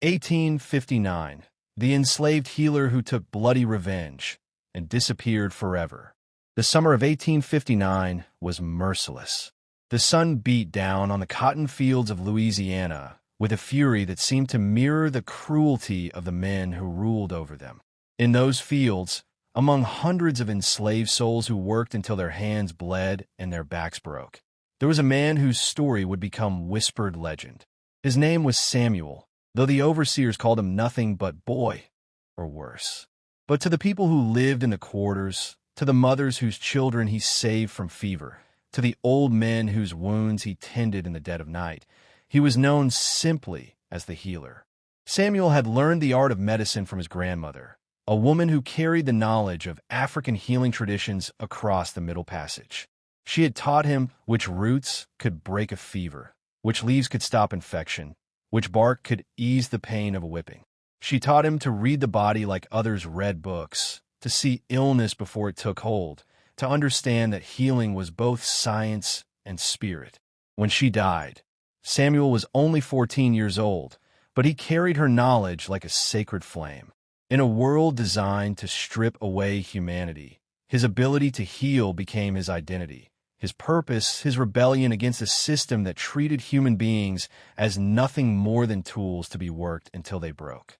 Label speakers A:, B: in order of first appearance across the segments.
A: 1859. The enslaved healer who took bloody revenge and disappeared forever. The summer of 1859 was merciless. The sun beat down on the cotton fields of Louisiana with a fury that seemed to mirror the cruelty of the men who ruled over them. In those fields, among hundreds of enslaved souls who worked until their hands bled and their backs broke, there was a man whose story would become whispered legend. His name was Samuel, though the overseers called him nothing but boy, or worse. But to the people who lived in the quarters, to the mothers whose children he saved from fever, to the old men whose wounds he tended in the dead of night, he was known simply as the healer. Samuel had learned the art of medicine from his grandmother, a woman who carried the knowledge of African healing traditions across the Middle Passage. She had taught him which roots could break a fever, which leaves could stop infection, which bark could ease the pain of a whipping. She taught him to read the body like others read books, to see illness before it took hold, to understand that healing was both science and spirit. When she died, Samuel was only 14 years old, but he carried her knowledge like a sacred flame. In a world designed to strip away humanity, his ability to heal became his identity, his purpose, his rebellion against a system that treated human beings as nothing more than tools to be worked until they broke.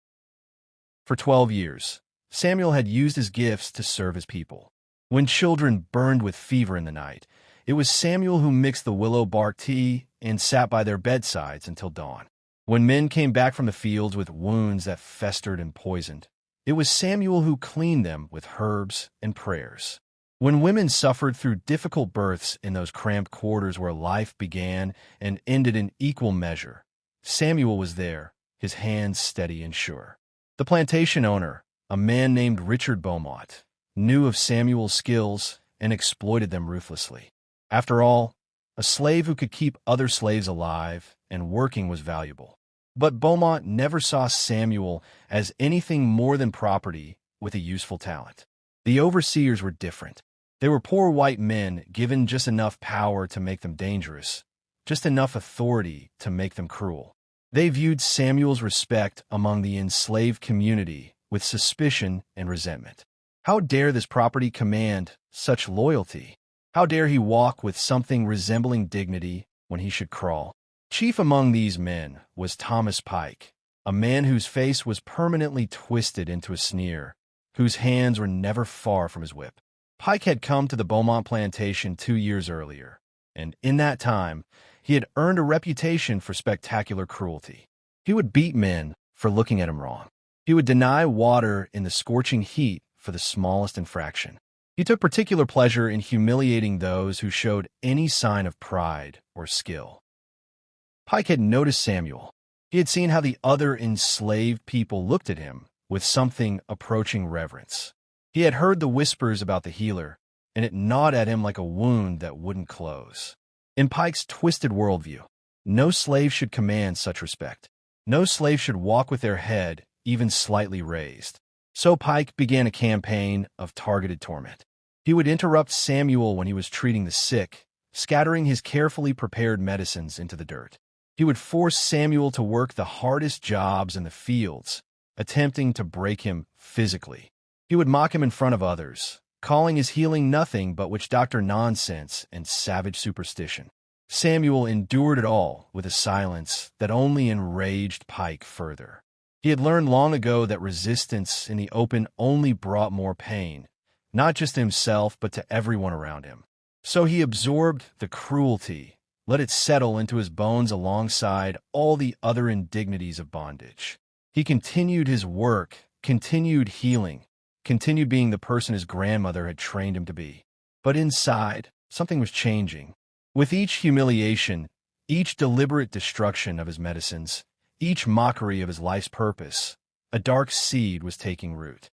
A: For 12 years, Samuel had used his gifts to serve his people. When children burned with fever in the night, it was Samuel who mixed the willow bark tea and sat by their bedsides until dawn. When men came back from the fields with wounds that festered and poisoned, it was Samuel who cleaned them with herbs and prayers. When women suffered through difficult births in those cramped quarters where life began and ended in equal measure, Samuel was there, his hands steady and sure. The plantation owner, a man named Richard Beaumont, knew of Samuel's skills and exploited them ruthlessly. After all, a slave who could keep other slaves alive and working was valuable. But Beaumont never saw Samuel as anything more than property with a useful talent. The overseers were different. They were poor white men given just enough power to make them dangerous, just enough authority to make them cruel. They viewed Samuel's respect among the enslaved community with suspicion and resentment. How dare this property command such loyalty? How dare he walk with something resembling dignity when he should crawl? Chief among these men was Thomas Pike, a man whose face was permanently twisted into a sneer, whose hands were never far from his whip. Pike had come to the Beaumont plantation 2 years earlier, and in that time, he had earned a reputation for spectacular cruelty. He would beat men for looking at him wrong. He would deny water in the scorching heat for the smallest infraction. He took particular pleasure in humiliating those who showed any sign of pride or skill. Pike had noticed Samuel. He had seen how the other enslaved people looked at him with something approaching reverence. He had heard the whispers about the healer, and it gnawed at him like a wound that wouldn't close. In Pike's twisted worldview, no slave should command such respect. No slave should walk with their head even slightly raised. So Pike began a campaign of targeted torment. He would interrupt Samuel when he was treating the sick, scattering his carefully prepared medicines into the dirt. He would force Samuel to work the hardest jobs in the fields, attempting to break him physically. He would mock him in front of others, calling his healing nothing but witch-doctor nonsense and savage superstition. Samuel endured it all with a silence that only enraged Pike further. He had learned long ago that resistance in the open only brought more pain, not just to himself but to everyone around him. So he absorbed the cruelty, let it settle into his bones alongside all the other indignities of bondage. He continued his work, continued healing, continued being the person his grandmother had trained him to be. But inside, something was changing. With each humiliation, each deliberate destruction of his medicines, each mockery of his life's purpose, a dark seed was taking root.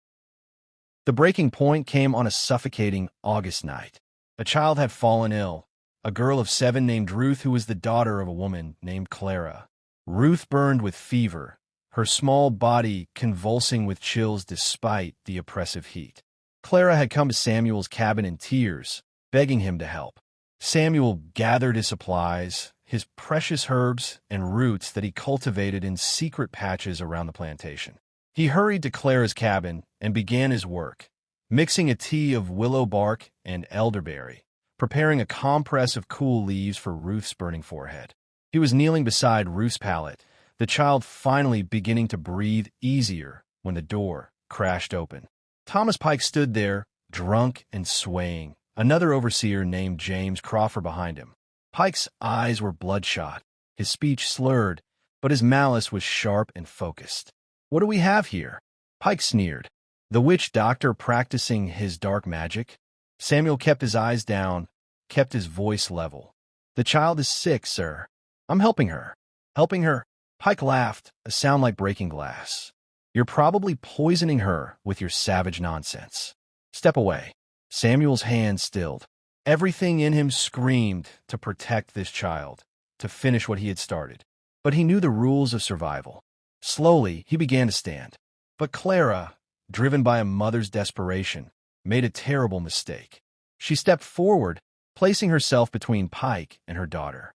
A: The breaking point came on a suffocating August night. A child had fallen ill, a girl of 7 named Ruth who was the daughter of a woman named Clara. Ruth burned with fever, her small body convulsing with chills despite the oppressive heat. Clara had come to Samuel's cabin in tears, begging him to help. Samuel gathered his supplies, his precious herbs and roots that he cultivated in secret patches around the plantation. He hurried to Clara's cabin and began his work, mixing a tea of willow bark and elderberry, preparing a compress of cool leaves for Ruth's burning forehead. He was kneeling beside Ruth's pallet, the child finally beginning to breathe easier when the door crashed open. Thomas Pike stood there, drunk and swaying, another overseer named James Crawford behind him. Pike's eyes were bloodshot, his speech slurred, but his malice was sharp and focused. "What do we have here?" Pike sneered. "The witch doctor practicing his dark magic?" Samuel kept his eyes down, kept his voice level. "The child is sick, sir. I'm helping her." "Helping her?" Pike laughed, a sound like breaking glass. "You're probably poisoning her with your savage nonsense. Step away." Samuel's hand stilled. Everything in him screamed to protect this child, to finish what he had started. But he knew the rules of survival. Slowly, he began to stand. But Clara, driven by a mother's desperation, made a terrible mistake. She stepped forward, placing herself between Pike and her daughter.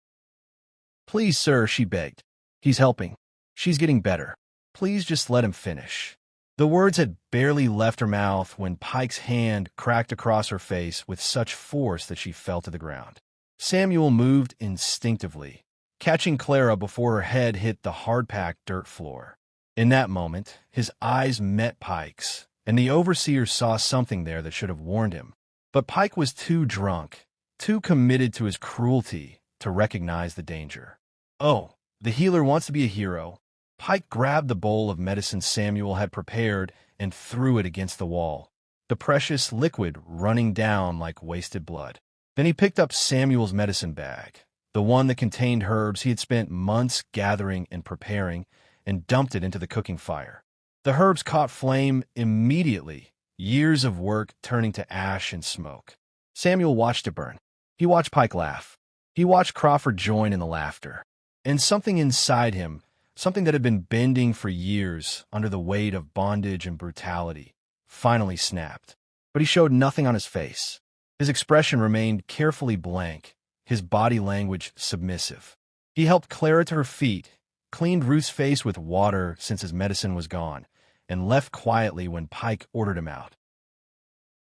A: "Please, sir," she begged. "He's helping. She's getting better. Please just let him finish." The words had barely left her mouth when Pike's hand cracked across her face with such force that she fell to the ground. Samuel moved instinctively, catching Clara before her head hit the hard-packed dirt floor. In that moment, his eyes met Pike's, and the overseer saw something there that should have warned him. But Pike was too drunk, too committed to his cruelty to recognize the danger. "Oh, the healer wants to be a hero." Pike grabbed the bowl of medicine Samuel had prepared and threw it against the wall, the precious liquid running down like wasted blood. Then he picked up Samuel's medicine bag, the one that contained herbs he had spent months gathering and preparing, and dumped it into the cooking fire. The herbs caught flame immediately, years of work turning to ash and smoke. Samuel watched it burn. He watched Pike laugh. He watched Crawford join in the laughter. And something inside him, something that had been bending for years under the weight of bondage and brutality, finally snapped. But he showed nothing on his face. His expression remained carefully blank, his body language submissive. He helped Clara to her feet, cleaned Ruth's face with water since his medicine was gone, and left quietly when Pike ordered him out.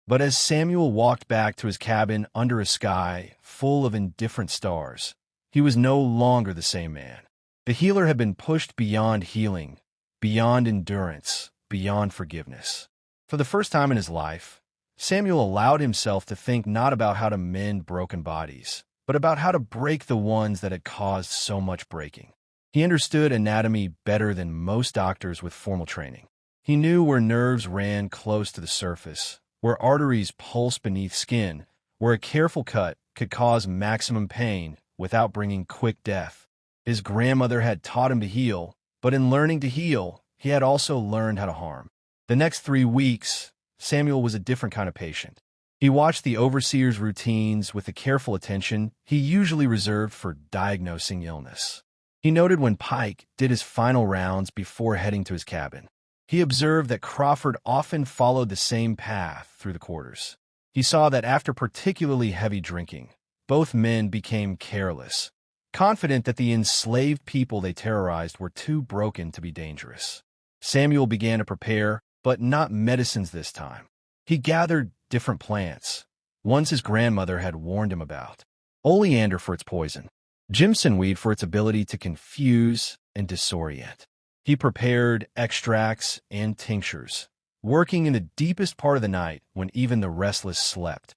A: But as Samuel walked back to his cabin under a sky full of indifferent stars, he was no longer the same man. The healer had been pushed beyond healing, beyond endurance, beyond forgiveness. For the first time in his life, Samuel allowed himself to think not about how to mend broken bodies, but about how to break the ones that had caused so much breaking. He understood anatomy better than most doctors with formal training. He knew where nerves ran close to the surface, where arteries pulse beneath skin, where a careful cut could cause maximum pain without bringing quick death. His grandmother had taught him to heal, but in learning to heal, he had also learned how to harm. The next 3 weeks, Samuel was a different kind of patient. He watched the overseer's routines with the careful attention he usually reserved for diagnosing illness. He noted when Pike did his final rounds before heading to his cabin. He observed that Crawford often followed the same path through the quarters. He saw that after particularly heavy drinking, both men became careless, confident that the enslaved people they terrorized were too broken to be dangerous. Samuel began to prepare, but not medicines this time. He gathered different plants, ones his grandmother had warned him about. Oleander for its poison, Jimson weed for its ability to confuse and disorient. He prepared extracts and tinctures, working in the deepest part of the night when even the restless slept.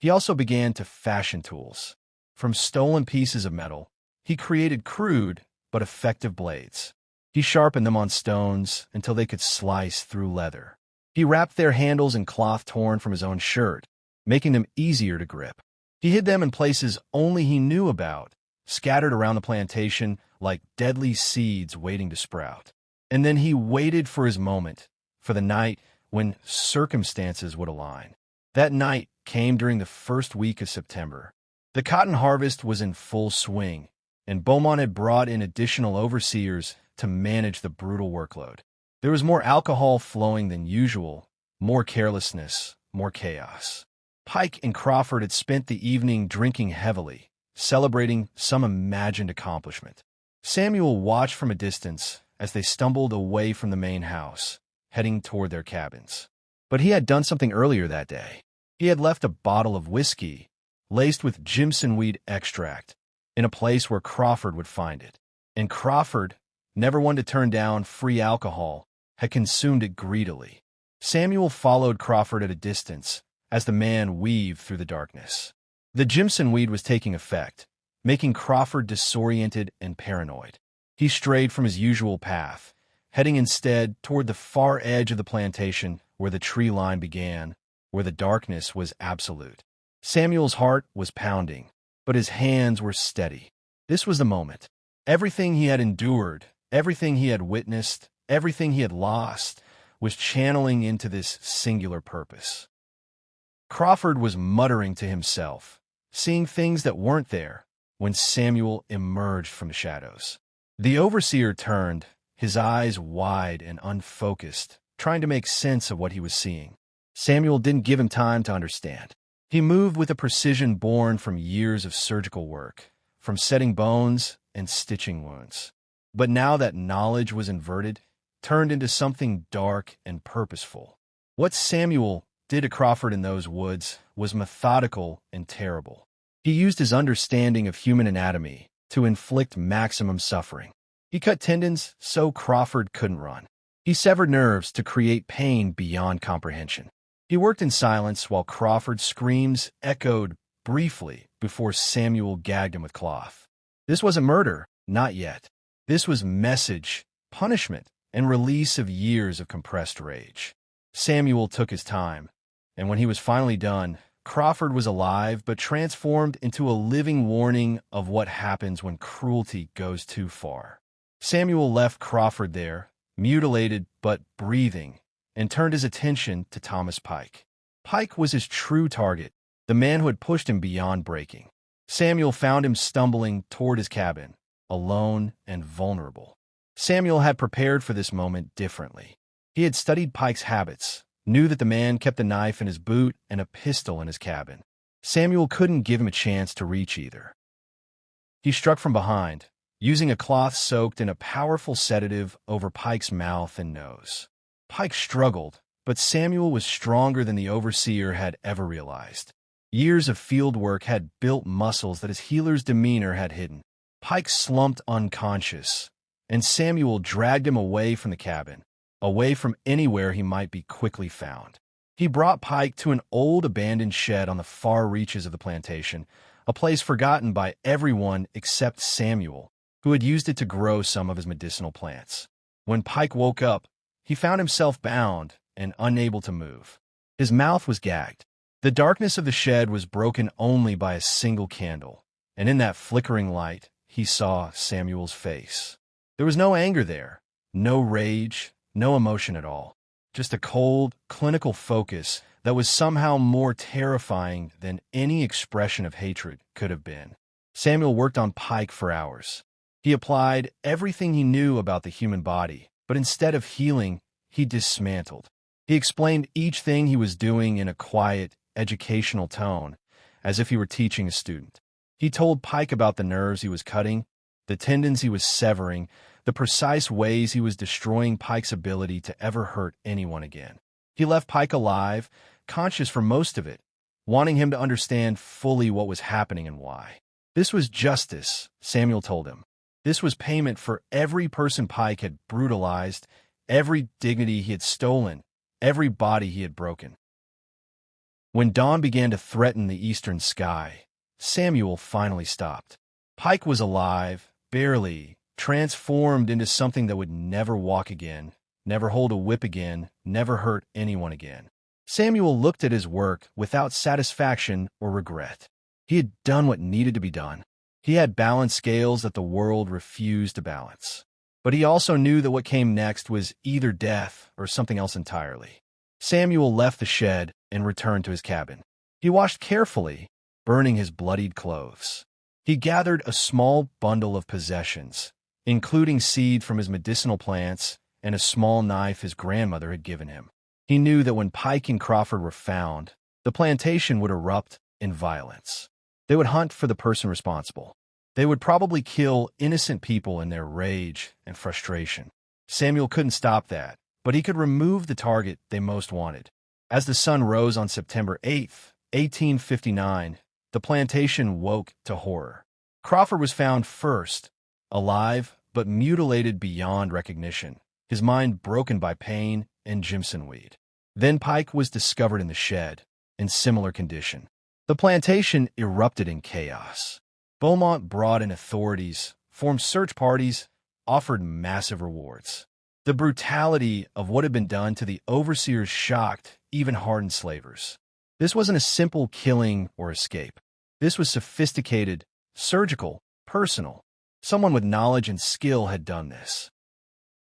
A: He also began to fashion tools. From stolen pieces of metal, he created crude but effective blades. He sharpened them on stones until they could slice through leather. He wrapped their handles in cloth torn from his own shirt, making them easier to grip. He hid them in places only he knew about, scattered around the plantation like deadly seeds waiting to sprout. And then he waited for his moment, for the night when circumstances would align. That night came during the first week of September. The cotton harvest was in full swing, and Beaumont had brought in additional overseers to manage the brutal workload. There was more alcohol flowing than usual, more carelessness, more chaos. Pike and Crawford had spent the evening drinking heavily, celebrating some imagined accomplishment. Samuel watched from a distance as they stumbled away from the main house, heading toward their cabins. But he had done something earlier that day. He had left a bottle of whiskey, laced with Jimson weed extract, in a place where Crawford would find it. And Crawford, never one to turn down free alcohol, had consumed it greedily. Samuel followed Crawford at a distance as the man weaved through the darkness. The Jimson weed was taking effect, making Crawford disoriented and paranoid. He strayed from his usual path, heading instead toward the far edge of the plantation where the tree line began, where the darkness was absolute. Samuel's heart was pounding, but his hands were steady. This was the moment. Everything he had endured, everything he had witnessed, everything he had lost, was channeling into this singular purpose. Crawford was muttering to himself, seeing things that weren't there, when Samuel emerged from the shadows. The overseer turned, his eyes wide and unfocused, trying to make sense of what he was seeing. Samuel didn't give him time to understand. He moved with a precision born from years of surgical work, from setting bones and stitching wounds. But now that knowledge was inverted, turned into something dark and purposeful. What Samuel did to Crawford in those woods was methodical and terrible. He used his understanding of human anatomy to inflict maximum suffering. He cut tendons so Crawford couldn't run. He severed nerves to create pain beyond comprehension. He worked in silence while Crawford's screams echoed briefly before Samuel gagged him with cloth. This wasn't murder, not yet. This was message, punishment, and release of years of compressed rage. Samuel took his time, and when he was finally done, Crawford was alive but transformed into a living warning of what happens when cruelty goes too far. Samuel left Crawford there, mutilated but breathing, and turned his attention to Thomas Pike. Pike was his true target, the man who had pushed him beyond breaking. Samuel found him stumbling toward his cabin, alone and vulnerable. Samuel had prepared for this moment differently. He had studied Pike's habits, knew that the man kept a knife in his boot and a pistol in his cabin. Samuel couldn't give him a chance to reach either. He struck from behind, using a cloth soaked in a powerful sedative over Pike's mouth and nose. Pike struggled, but Samuel was stronger than the overseer had ever realized. Years of field work had built muscles that his healer's demeanor had hidden. Pike slumped unconscious, and Samuel dragged him away from the cabin, away from anywhere he might be quickly found. He brought Pike to an old abandoned shed on the far reaches of the plantation, a place forgotten by everyone except Samuel, who had used it to grow some of his medicinal plants. When Pike woke up, he found himself bound and unable to move. His mouth was gagged. The darkness of the shed was broken only by a single candle, and in that flickering light, he saw Samuel's face. There was no anger there, no rage, no emotion at all, just a cold, clinical focus that was somehow more terrifying than any expression of hatred could have been. Samuel worked on Pike for hours. He applied everything he knew about the human body, but instead of healing, he dismantled. He explained each thing he was doing in a quiet, educational tone, as if he were teaching a student. He told Pike about the nerves he was cutting, the tendons he was severing, the precise ways he was destroying Pike's ability to ever hurt anyone again. He left Pike alive, conscious for most of it, wanting him to understand fully what was happening and why. This was justice, Samuel told him. This was payment for every person Pike had brutalized, every dignity he had stolen, every body he had broken. When dawn began to threaten the eastern sky, Samuel finally stopped. Pike was alive, barely, transformed into something that would never walk again, never hold a whip again, never hurt anyone again. Samuel looked at his work without satisfaction or regret. He had done what needed to be done. He had balanced scales that the world refused to balance. But he also knew that what came next was either death or something else entirely. Samuel left the shed and returned to his cabin. He washed carefully, burning his bloodied clothes. He gathered a small bundle of possessions, including seed from his medicinal plants and a small knife his grandmother had given him. He knew that when Pike and Crawford were found, the plantation would erupt in violence. They would hunt for the person responsible. They would probably kill innocent people in their rage and frustration. Samuel couldn't stop that, but he could remove the target they most wanted. As the sun rose on September 8th, 1859, the plantation woke to horror. Crawford was found first, alive but mutilated beyond recognition, his mind broken by pain and Jimson weed. Then Pike was discovered in the shed, in similar condition. The plantation erupted in chaos. Beaumont brought in authorities, formed search parties, offered massive rewards. The brutality of what had been done to the overseers shocked even hardened slavers. This wasn't a simple killing or escape. This was sophisticated, surgical, personal. Someone with knowledge and skill had done this.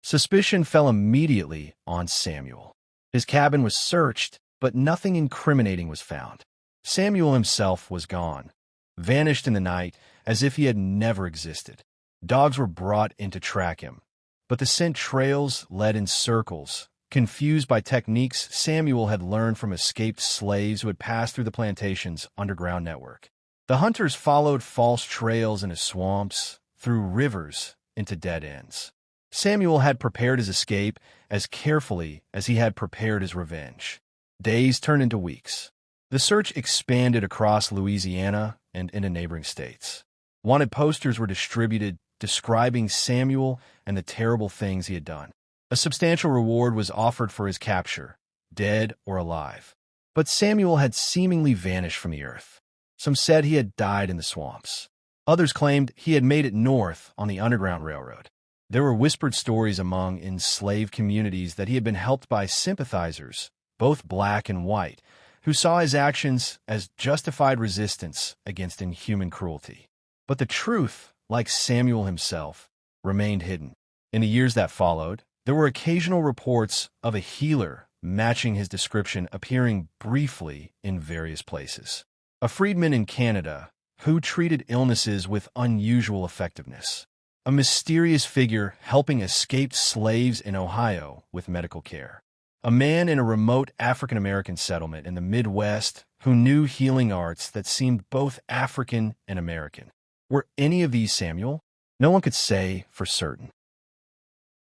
A: Suspicion fell immediately on Samuel. His cabin was searched, but nothing incriminating was found. Samuel himself was gone, vanished in the night as if he had never existed. Dogs were brought in to track him, but the scent trails led in circles. Confused by techniques Samuel had learned from escaped slaves who had passed through the plantation's underground network. The hunters followed false trails into swamps, through rivers, into dead ends. Samuel had prepared his escape as carefully as he had prepared his revenge. Days turned into weeks. The search expanded across Louisiana and into neighboring states. Wanted posters were distributed describing Samuel and the terrible things he had done. A substantial reward was offered for his capture, dead or alive. But Samuel had seemingly vanished from the earth. Some said he had died in the swamps. Others claimed he had made it north on the Underground Railroad. There were whispered stories among enslaved communities that he had been helped by sympathizers, both black and white, who saw his actions as justified resistance against inhuman cruelty. But the truth, like Samuel himself, remained hidden. In the years that followed, there were occasional reports of a healer matching his description appearing briefly in various places. A freedman in Canada who treated illnesses with unusual effectiveness. A mysterious figure helping escaped slaves in Ohio with medical care. A man in a remote African-American settlement in the Midwest who knew healing arts that seemed both African and American. Were any of these Samuel? No one could say for certain.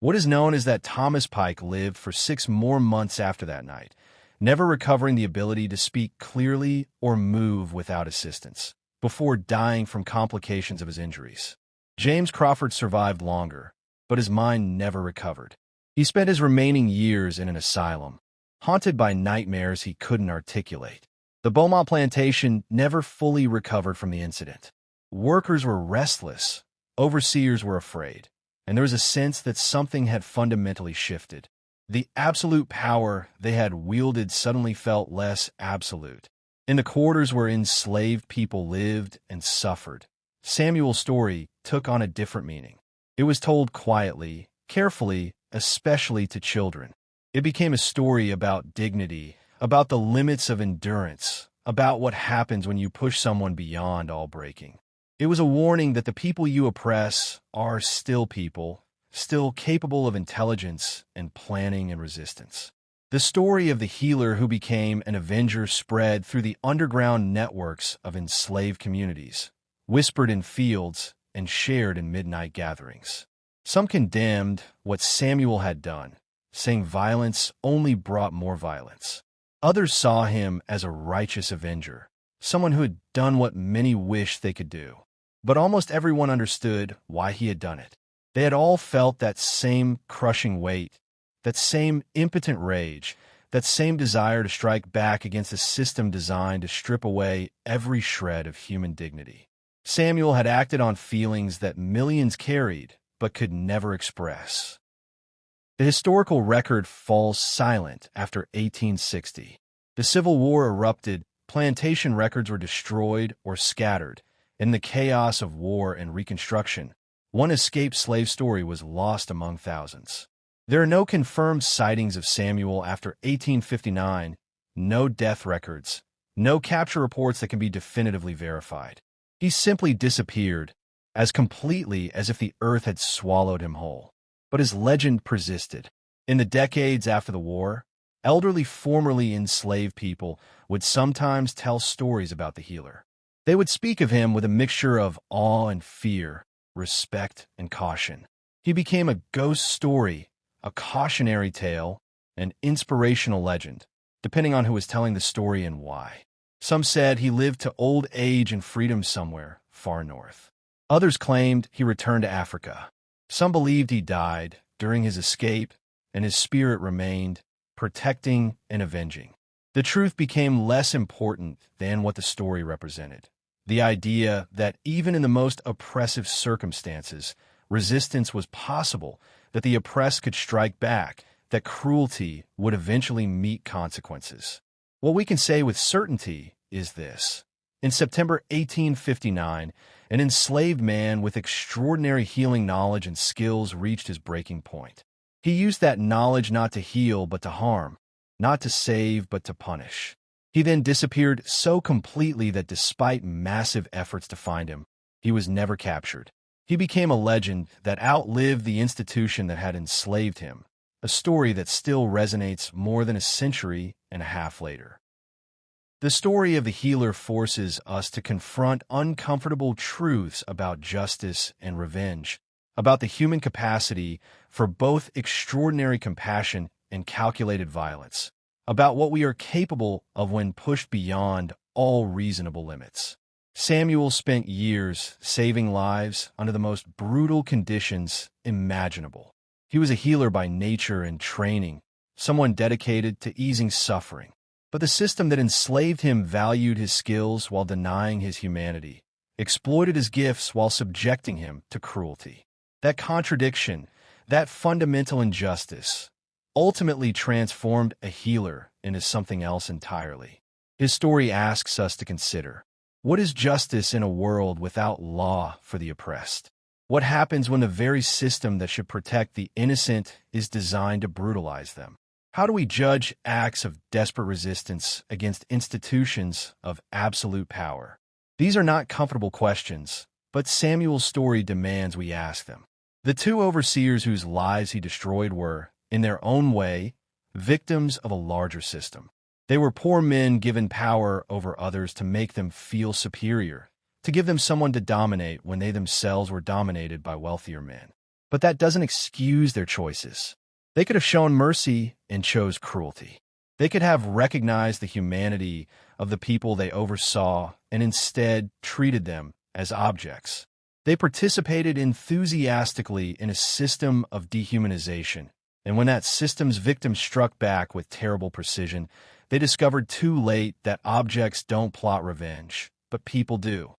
A: What is known is that Thomas Pike lived for 6 more months after that night, never recovering the ability to speak clearly or move without assistance, before dying from complications of his injuries. James Crawford survived longer, but his mind never recovered. He spent his remaining years in an asylum, haunted by nightmares he couldn't articulate. The Beaumont plantation never fully recovered from the incident. Workers were restless, overseers were afraid, and there was a sense that something had fundamentally shifted. The absolute power they had wielded suddenly felt less absolute. In the quarters where enslaved people lived and suffered, Samuel's story took on a different meaning. It was told quietly, carefully, especially to children. It became a story about dignity, about the limits of endurance, about what happens when you push someone beyond all breaking. It was a warning that the people you oppress are still people, still capable of intelligence and planning and resistance. The story of the healer who became an avenger spread through the underground networks of enslaved communities, whispered in fields and shared in midnight gatherings. Some condemned what Samuel had done, saying violence only brought more violence. Others saw him as a righteous avenger, someone who had done what many wished they could do. But almost everyone understood why he had done it. They had all felt that same crushing weight, that same impotent rage, that same desire to strike back against a system designed to strip away every shred of human dignity. Samuel had acted on feelings that millions carried but could never express. The historical record falls silent after 1860. The Civil War erupted, plantation records were destroyed or scattered. In the chaos of war and Reconstruction, one escaped slave story was lost among thousands. There are no confirmed sightings of Samuel after 1859, no death records, no capture reports that can be definitively verified. He simply disappeared, as completely as if the earth had swallowed him whole. But his legend persisted. In the decades after the war, elderly formerly enslaved people would sometimes tell stories about the healer. They would speak of him with a mixture of awe and fear, respect and caution. He became a ghost story, a cautionary tale, an inspirational legend, depending on who was telling the story and why. Some said he lived to old age and freedom somewhere far north. Others claimed he returned to Africa. Some believed he died during his escape, and his spirit remained, protecting and avenging. The truth became less important than what the story represented. The idea that even in the most oppressive circumstances, resistance was possible, that the oppressed could strike back, that cruelty would eventually meet consequences. What we can say with certainty is this. In September 1859, an enslaved man with extraordinary healing knowledge and skills reached his breaking point. He used that knowledge not to heal but to harm, not to save but to punish. He then disappeared so completely that despite massive efforts to find him, he was never captured. He became a legend that outlived the institution that had enslaved him, a story that still resonates more than a century and a half later. The story of the healer forces us to confront uncomfortable truths about justice and revenge, about the human capacity for both extraordinary compassion and calculated violence, about what we are capable of when pushed beyond all reasonable limits. Samuel spent years saving lives under the most brutal conditions imaginable. He was a healer by nature and training, someone dedicated to easing suffering. But the system that enslaved him valued his skills while denying his humanity, exploited his gifts while subjecting him to cruelty. That contradiction, that fundamental injustice, ultimately transformed a healer into something else entirely. His story asks us to consider, what is justice in a world without law for the oppressed? What happens when the very system that should protect the innocent is designed to brutalize them? How do we judge acts of desperate resistance against institutions of absolute power? These are not comfortable questions, but Samuel's story demands we ask them. The two overseers whose lives he destroyed were, in their own way, victims of a larger system. They were poor men given power over others to make them feel superior, to give them someone to dominate when they themselves were dominated by wealthier men. But that doesn't excuse their choices. They could have shown mercy and chose cruelty. They could have recognized the humanity of the people they oversaw and instead treated them as objects. They participated enthusiastically in a system of dehumanization, and when that system's victims struck back with terrible precision, they discovered too late that objects don't plot revenge, but people do.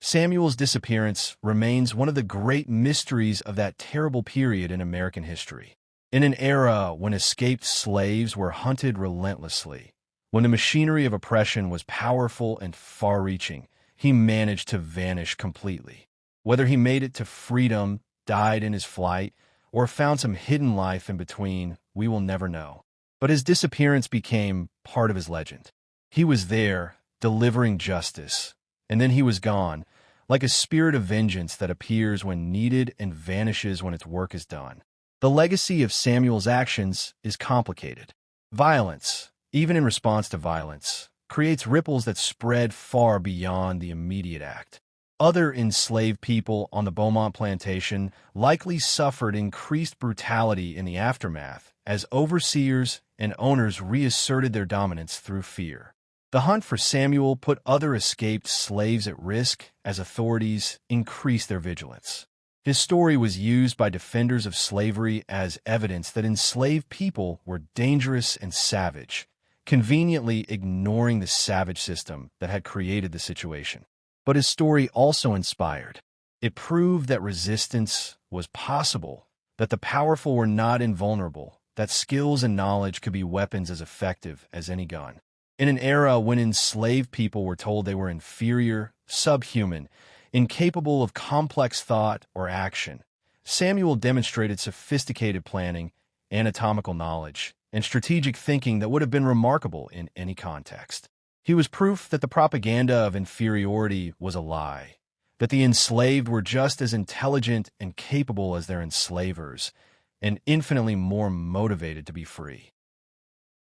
A: Samuel's disappearance remains one of the great mysteries of that terrible period in American history. In an era when escaped slaves were hunted relentlessly, when the machinery of oppression was powerful and far-reaching, he managed to vanish completely. Whether he made it to freedom, died in his flight, or found some hidden life in between, we will never know. But his disappearance became part of his legend. He was there, delivering justice, and then he was gone, like a spirit of vengeance that appears when needed and vanishes when its work is done. The legacy of Samuel's actions is complicated. Violence, even in response to violence, creates ripples that spread far beyond the immediate act. Other enslaved people on the Beaumont plantation likely suffered increased brutality in the aftermath as overseers and owners reasserted their dominance through fear. The hunt for Samuel put other escaped slaves at risk as authorities increased their vigilance. His story was used by defenders of slavery as evidence that enslaved people were dangerous and savage, conveniently ignoring the savage system that had created the situation. But his story also inspired. It proved that resistance was possible, that the powerful were not invulnerable, that skills and knowledge could be weapons as effective as any gun. In an era when enslaved people were told they were inferior, subhuman, incapable of complex thought or action, Samuel demonstrated sophisticated planning, anatomical knowledge, and strategic thinking that would have been remarkable in any context. He was proof that the propaganda of inferiority was a lie, that the enslaved were just as intelligent and capable as their enslavers, and infinitely more motivated to be free.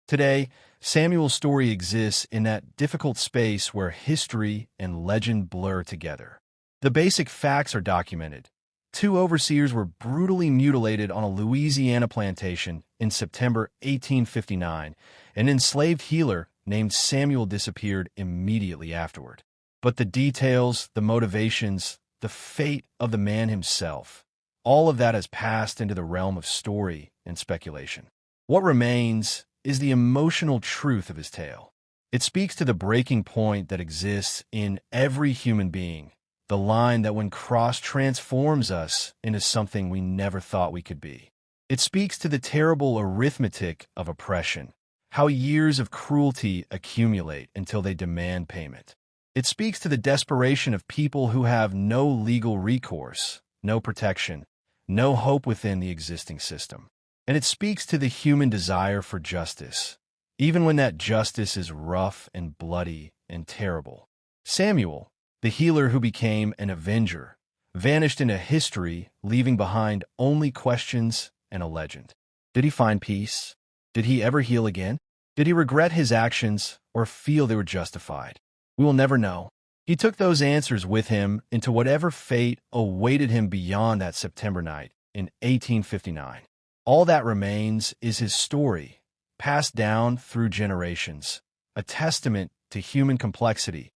A: Today, Samuel's story exists in that difficult space where history and legend blur together. The basic facts are documented. Two overseers were brutally mutilated on a Louisiana plantation in September 1859. An enslaved healer named Samuel disappeared immediately afterward. But the details, the motivations, the fate of the man himself, all of that has passed into the realm of story and speculation. What remains is the emotional truth of his tale. It speaks to the breaking point that exists in every human being, the line that when crossed transforms us into something we never thought we could be. It speaks to the terrible arithmetic of oppression, how years of cruelty accumulate until they demand payment. It speaks to the desperation of people who have no legal recourse, no protection, no hope within the existing system. And it speaks to the human desire for justice, even when that justice is rough and bloody and terrible. Samuel, the healer who became an avenger, vanished into history, leaving behind only questions and a legend. Did he find peace? Did he ever heal again? Did he regret his actions or feel they were justified? We will never know. He took those answers with him into whatever fate awaited him beyond that September night in 1859. All that remains is his story, passed down through generations, a testament to human complexity